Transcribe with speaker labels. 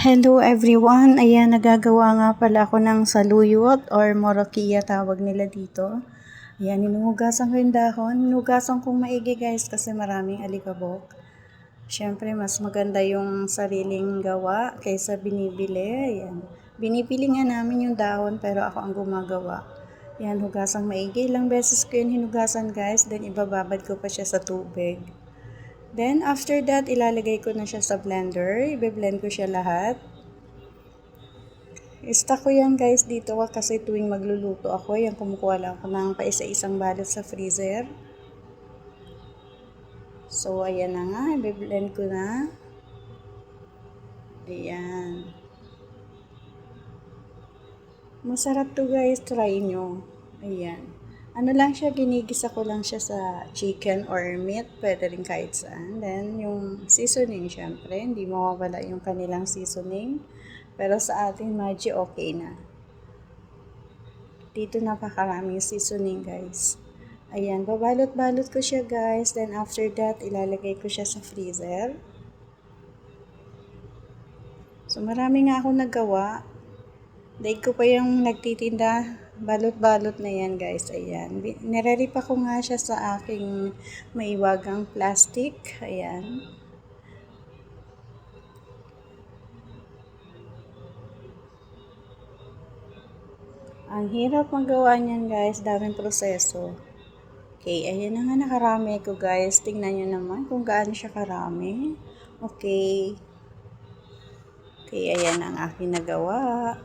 Speaker 1: Hello everyone! Ayan, nagagawa nga pala ako ng saluyot or morokia tawag nila dito. Ayan, hinuhugasan ko yung dahon. Hinuhugasan kong maigi guys kasi maraming alikabok. Siyempre, mas maganda yung sariling gawa kaysa binibili. Ayan. Binibili nga namin yung dahon pero ako ang gumagawa. Ayan, hugasang maigi. Ilang beses ko yun hinugasan guys. Then ibababad ko pa siya sa tubig. Then, after that, ilalagay ko na siya sa blender. Ibe-blend ko siya lahat. Stock ko yan guys dito kasi tuwing magluluto ako, yan kumukuha lang ako ng paisa-isang balot sa freezer. So, ayan na nga. Ibe-blend ko na. Ayan. Masarap to guys. Try nyo. Ayan. Ano lang siya, ginigisa ko lang siya sa chicken or meat, pwede rin kahit saan. Then, yung seasoning, syempre, hindi mawawala yung kanilang seasoning. Pero sa atin, medyo okay na. Dito napakaraming seasoning, guys. Ayan, babalot-balot ko siya, guys. Then, after that, ilalagay ko siya sa freezer. So, marami nga akong nagawa. Daig ko pa yung nagtitinda, balot-balot na yan guys, ayan. Nireripa ko nga siya sa aking maiwagang plastic, ayan. Ang hirap magawa niyan guys, daming proseso. Okay, ayan na nga nakarami ko guys, tingnan nyo naman kung gaano siya karami. Okay. Okay, ayan ang aking nagawa.